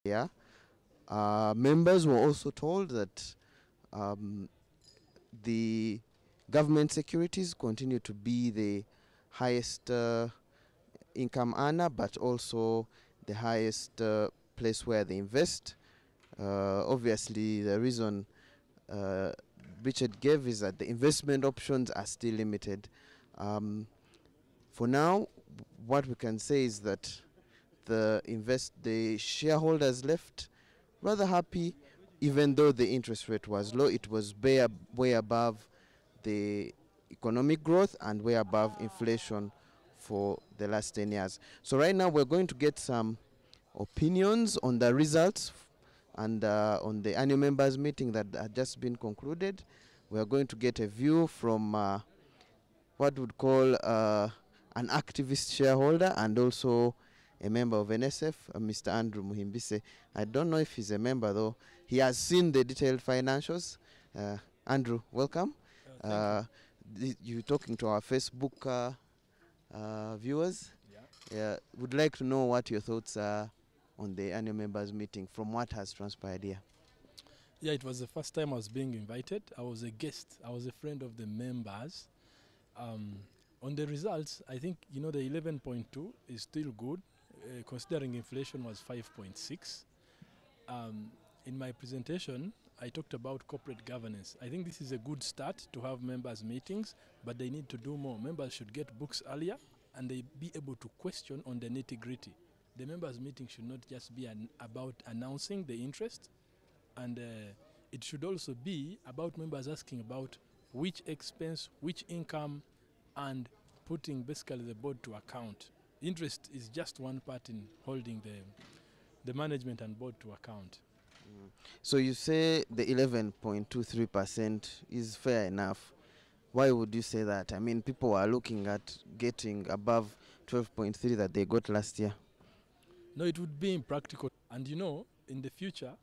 Yeah. Members were also told that the government securities continue to be the highest income earner, but also the highest place where they invest. Obviously, the reason Richard gave is that the investment options are still limited. For now, what we can say is that the shareholders left rather happy, even though the interest rate was low. It was way above the economic growth and way above inflation for the last 10 years. So right now we're going to get some opinions on the results and on the annual members meeting that had just been concluded. We are going to get a view from what would call an activist shareholder and also a member of Nssf, Mr. Andrew Muhimbise. I don't know if he's a member though. He has seen the detailed financials. Andrew, welcome. You're talking to our Facebook viewers. Yeah. Would like to know what your thoughts are on the annual members meeting from what has transpired here. Yeah, it was the first time I was being invited. I was a guest. I was a friend of the members. On the results, I think, the 11.2 is still good, considering inflation was 5.6. In my presentation, I talked about corporate governance. I think this is a good start to have members meetings, but they need to do more. Members should get books earlier and they be able to question on the nitty-gritty. The members meeting should not just be about announcing the interest, and it should also be about members asking about which expense, which income, and putting basically the board to account. Interest is just one part in holding the management and board to account. So you say the 11.23% is fair enough. Why would you say that? I mean, people are looking at getting above 12.3 that they got last year. No, it would be impractical. And in the future,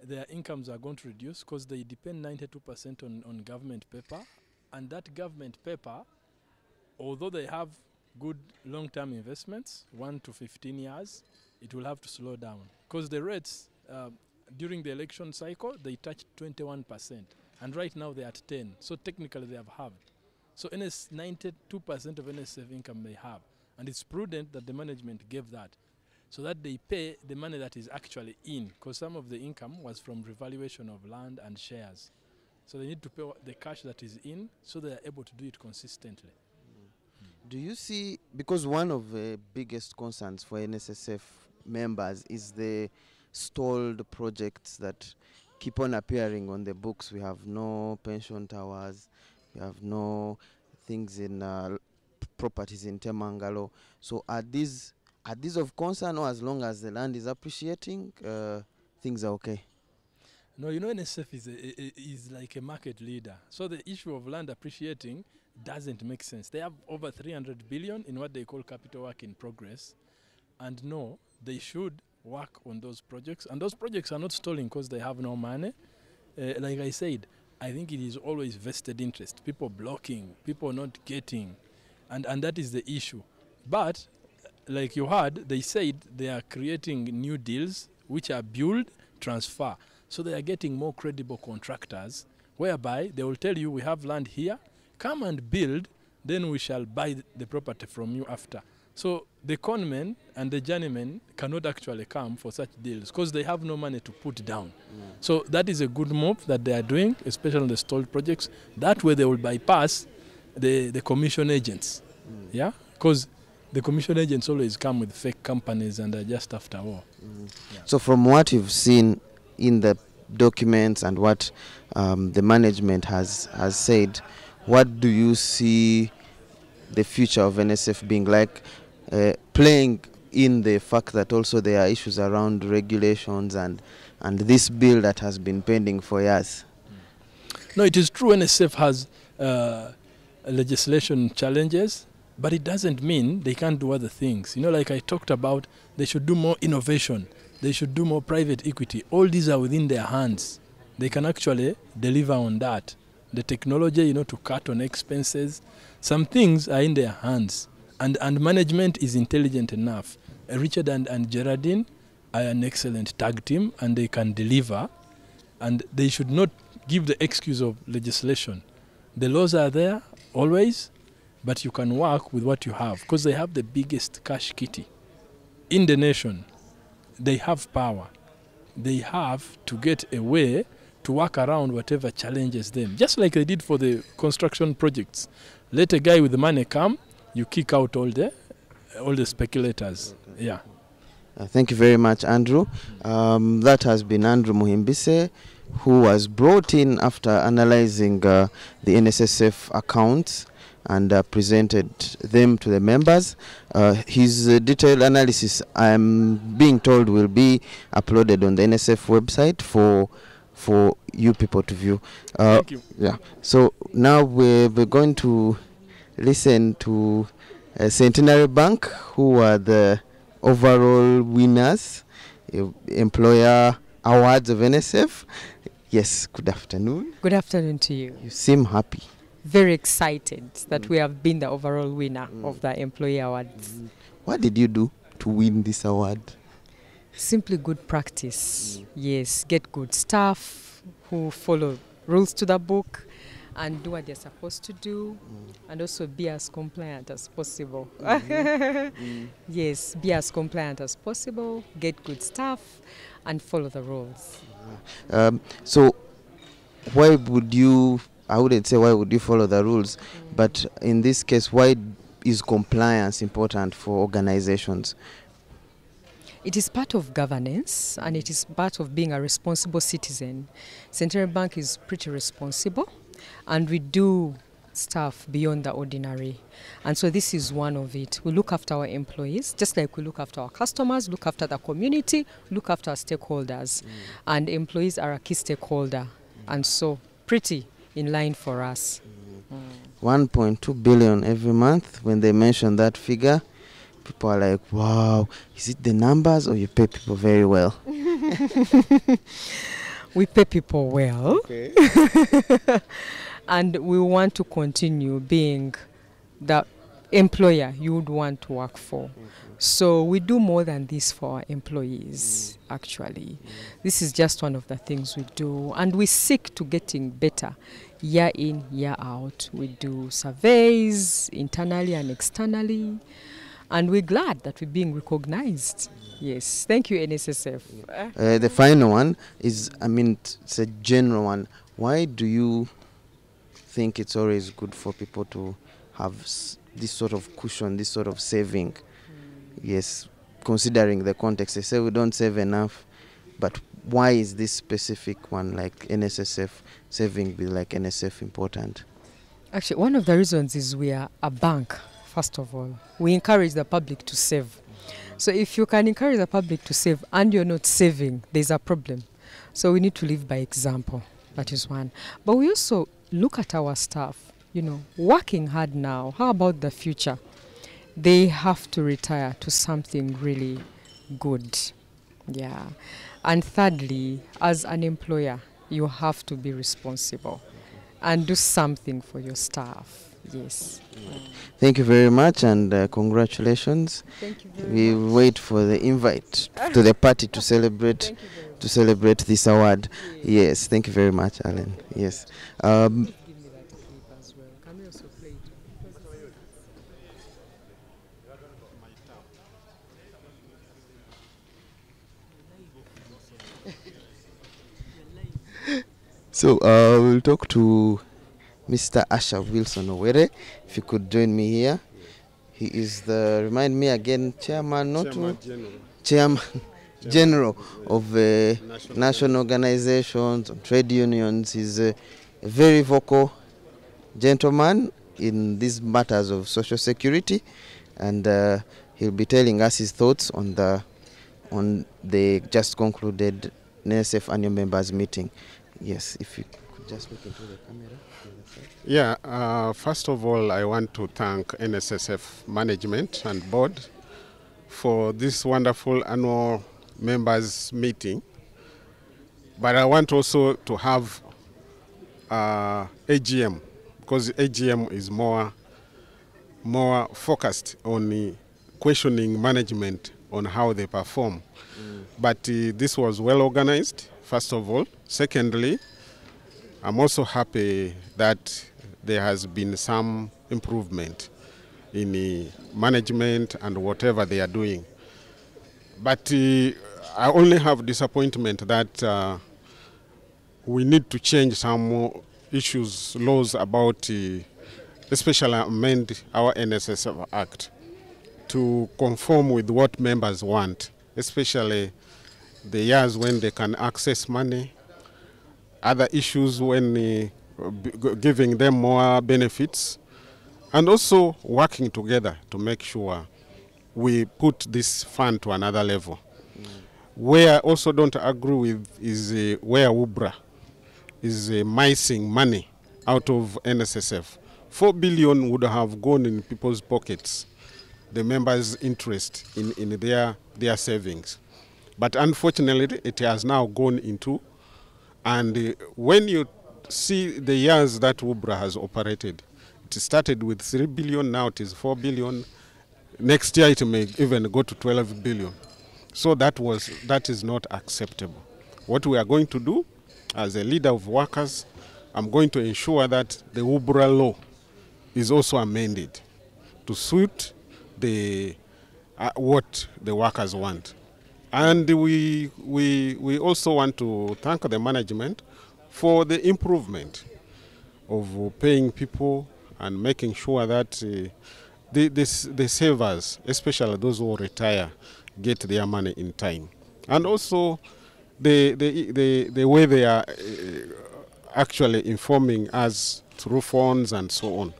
their incomes are going to reduce because they depend 92% on government paper. And that government paper, although they have good long-term investments, 1 to 15 years, it will have to slow down. Because the rates, during the election cycle, they touched 21%. And right now they're at 10. So technically they have halved. So 92% of Nssf income they have. And it's prudent that the management gave that, so that they pay the money that is actually in, because some of the income was from revaluation of land and shares. So they need to pay the cash that is in, so they are able to do it consistently. Do you see, because one of the biggest concerns for Nssf members is the stalled projects that keep on appearing on the books. We have no pension towers, we have no things in properties in Temangalo. So are these of concern, or as long as the land is appreciating, things are okay? No, Nssf is like a market leader. So the issue of land appreciating doesn't make sense. They have over 300 billion in what they call capital work in progress. And no, they should work on those projects. And those projects are not stalling because they have no money. Like I said, I think it is always vested interest. People blocking, people not getting. And that is the issue. But like you heard, they said they are creating new deals which are build, transfer. So they are getting more credible contractors, whereby they will tell you, we have land here, come and build, then we shall buy the property from you after. So the conmen and the journeymen cannot actually come for such deals because they have no money to put down. So that is a good move that they are doing, especially on the stalled projects. That way they will bypass the commission agents. Yeah, because the commission agents always come with fake companies and are just after war. Yeah. So from what you've seen in the documents and what the management has said, what do you see the future of Nssf being like, playing in the fact that also there are issues around regulations and this bill that has been pending for years? No, it is true Nssf has legislation challenges, but it doesn't mean they can't do other things. Like I talked about, they should do more innovation. They should do more private equity. All these are within their hands. They can actually deliver on that. The technology, to cut on expenses. Some things are in their hands. And management is intelligent enough. Richard and Geraldine, an excellent tag team and they can deliver, and they should not give the excuse of legislation. The laws are there always, but you can work with what you have because they have the biggest cash kitty in the nation. They have power. They have to get a way to work around whatever challenges them, just like they did for the construction projects. Let a guy with the money come, you kick out all the speculators. Yeah. Thank you very much, Andrew. That has been Andrew Muhimbise, who was brought in after analyzing the NSSF accounts and presented them to the members. His detailed analysis, I'm being told, will be uploaded on the NSF website for you people to view. Thank you. Yeah. So now we're going to listen to Centenary Bank, who are the overall winners, employer awards of NSF. Yes, good afternoon. Good afternoon to you. You seem happy. Very excited that we have been the overall winner of the Employee Awards. What did you do to win this award? Simply good practice. Yes, get good staff who follow rules to the book and do what they're supposed to do, and also be as compliant as possible. Yes, be as compliant as possible, get good staff, and follow the rules. So why would you, I wouldn't say why would you follow the rules, but in this case, why is compliance important for organizations? It is part of governance and it is part of being a responsible citizen. Centenary Bank is pretty responsible and we do stuff beyond the ordinary. And so this is one of it. We look after our employees, just like we look after our customers, look after the community, look after our stakeholders. And employees are a key stakeholder. And so pretty in line for us. 1.2 billion every month. When they mention that figure, people are like, wow, is it the numbers or you pay people very well? We pay people well. Okay. And we want to continue being the employer you would want to work for. So we do more than this for our employees, actually. This is just one of the things we do. And we seek to getting better year in, year out. We do surveys internally and externally. And we're glad that we're being recognized. Yes. Thank you, NSSF. The final one is, I mean, it's a general one. Why do you think it's always good for people to have this sort of cushion, this sort of saving? Yes, considering the context. They say we don't save enough, but why is this specific one, like NSSF, saving be like NSF important? Actually, one of the reasons is we are a bank, first of all. We encourage the public to save. So if you can encourage the public to save and you're not saving, there's a problem. So we need to live by example. That is one. But we also look at our staff, you know, working hard now. How about the future? They have to retire to something really good. Yeah. And thirdly, as an employer, you have to be responsible and do something for your staff. Yes. Thank you very much and congratulations. Thank you very We much. wait for the invite to the party to celebrate this award. Yes, thank you very much, Alan. Yes. Give me that clip as well. Can we also play it? So we'll talk to Mr. Asha Wilson Owere. If you could join me here. He is the, remind me again, chairman, not chairman general of national organizations, trade unions. He's a very vocal gentleman in these matters of social security, and he'll be telling us his thoughts on the just concluded Nssf annual members meeting. Yes, if you could just look into the camera. Yeah, first of all, I want to thank NSSF management and board for this wonderful annual members meeting. But I want also to have AGM, because AGM is more focused on questioning management on how they perform. But this was well organized, first of all. Secondly, I'm also happy that there has been some improvement in management and whatever they are doing. But I only have disappointment that we need to change some issues, laws about, especially amend our Nssf Act to conform with what members want, especially the years when they can access money, other issues when giving them more benefits, and also working together to make sure we put this fund to another level. Where I also don't agree with is where UBRA is missing money out of Nssf. 4 billion would have gone in people's pockets, the members' interest in their savings. But unfortunately, it has now gone into, and when you see the years that UBRA has operated, it started with 3 billion, now it is 4 billion. Next year it may even go to 12 billion. So that is not acceptable. What we are going to do as a leader of workers, I'm going to ensure that the UBRA law is also amended to suit the what the workers want. And we also want to thank the management for the improvement of paying people and making sure that the savers, especially those who retire, get their money in time. And also the way they are actually informing us through phones and so on.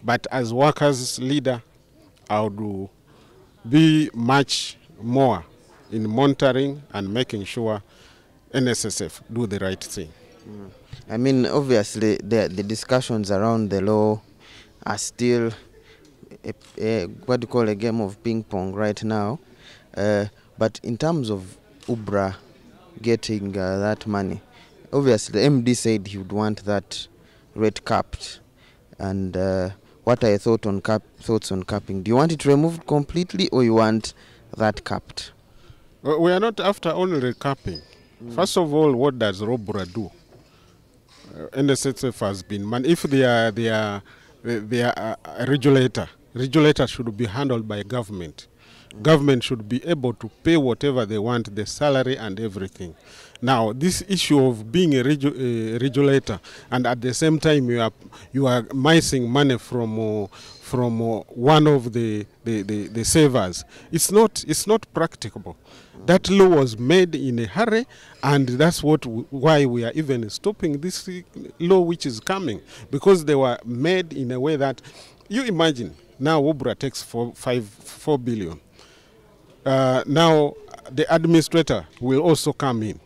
But as workers leader, I would be much more in monitoring and making sure Nssf do the right thing. I mean, obviously, the discussions around the law are still what do you call a game of ping pong right now. But in terms of UBRA getting that money, obviously, the MD said he would want that rate capped. And what are your thoughts on capping? Do you want it removed completely, or you want that capped? Well, we are not after only capping. First of all, what does UBRA do? Nssf has been if they are a regulator. Regulator should be handled by government. Government should be able to pay whatever they want, the salary and everything. Now, this issue of being a regulator and at the same time you are missing money from one of the savers, it's not practicable. That law was made in a hurry, and that's why we are even stopping this law which is coming, because they were made in a way that, you imagine, now UBRA takes 4 billion. Now the administrator will also come in.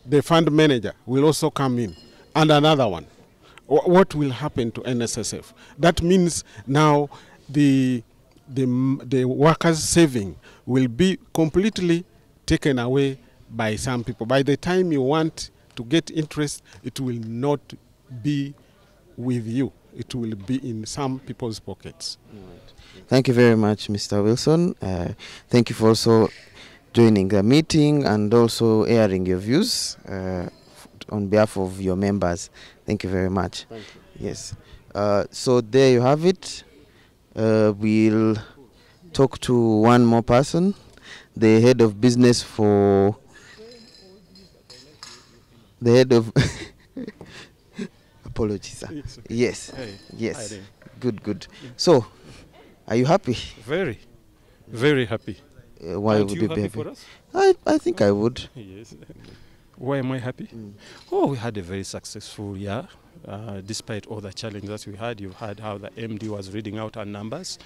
The fund manager will also come in, and another one. What will happen to Nssf? That means now the workers' saving will be completely taken away by some people. By the time you want to get interest, it will not be with you. It will be in some people's pockets. Thank you very much, Mr. Wilson. Thank you for also joining the meeting and also airing your views on behalf of your members. Thank you very much. Thank you. Yes. So there you have it. We'll talk to one more person, the head of business for the head of apologies, sir. Okay. Yes. Hey. Yes. Hi, Good. So, are you happy? very, very happy. Why Aren't would you you be happy happy? for us? I think I would. Yes. Why am I happy? Oh, we had a very successful year. Despite all the challenges we had, you heard how the MD was reading out our numbers.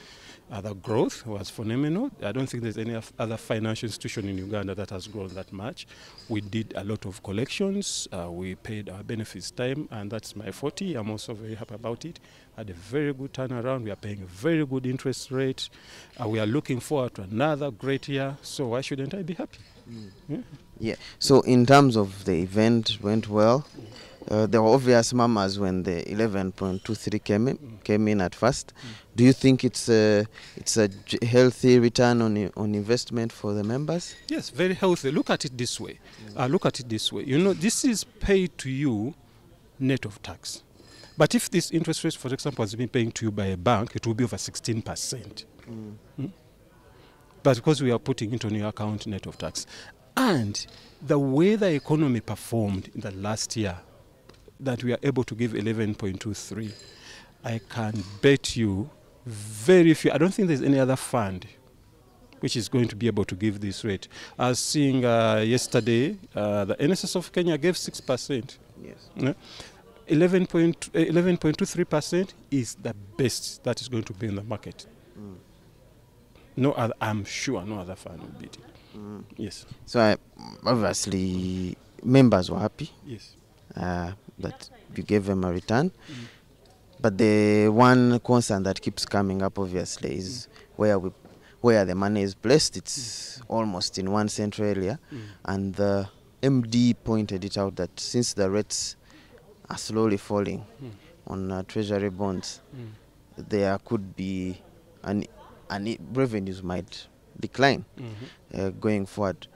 The growth was phenomenal. I don't think there's any other financial institution in Uganda that has grown that much. We did a lot of collections. We paid our benefits time, and that's my 40. I'm also very happy about it. Had a very good turnaround. We are paying a very good interest rate. We are looking forward to another great year. So why shouldn't I be happy? Yeah. Yeah. So in terms of the event, went well. there were obvious murmurs when the 11.23 came in at first. Do you think it's a healthy return on investment for the members? Yes, very healthy. Look at it this way. Look at it this way. You know, this is paid to you net of tax. But if this interest rate, for example, has been paying to you by a bank, it will be over 16%. But because we are putting it on your account net of tax. And the way the economy performed in the last year, that we are able to give 11.23, I can bet you very few, I don't think there's any other fund which is going to be able to give this rate. I was seeing yesterday, the Nssf of Kenya gave 6%. Yes. 11.23% is the best that is going to be in the market. No other, I'm sure no other fund will beat it. Yes. So obviously members were happy. Yes. That you gave them a return. But the one concern that keeps coming up obviously is where the money is placed. It's almost in one central area, and the MD pointed it out that since the rates are slowly falling on treasury bonds, there could be revenues might decline going forward.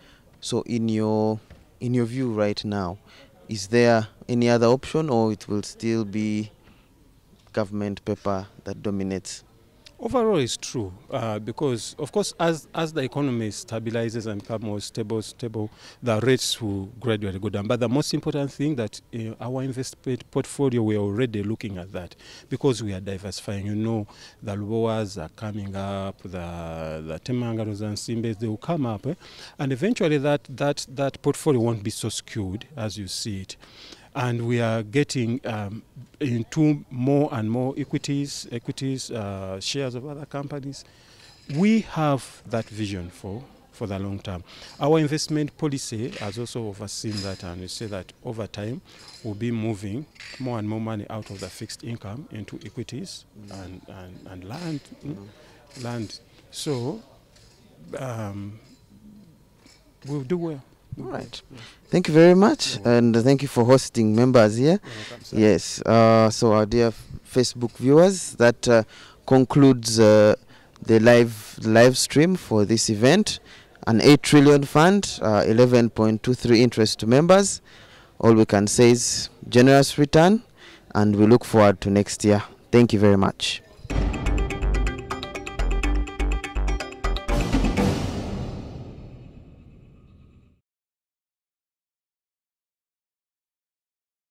So in your view right now, is there any other option, or it will still be government paper that dominates? Overall, it's true because, of course, as the economy stabilizes and becomes more stable, the rates will gradually go down. But the most important thing that our investment portfolio, we are already looking at that because we are diversifying. You know, the Luboas are coming up, the Temangaros and Simbes, they will come up, and eventually that portfolio won't be so skewed as you see it. And we are getting into more and more equities, shares of other companies. We have that vision for the long term. Our investment policy has also overseen that, and we say that over time we'll be moving more and more money out of the fixed income into equities and land. Land. So we'll do well. All right. Thank you very much, and thank you for hosting members here. Yes. So our dear Facebook viewers, that concludes the live stream for this event. An 8 trillion fund, 11.23 interest to members. All we can say is generous return, and we look forward to next year. Thank you very much.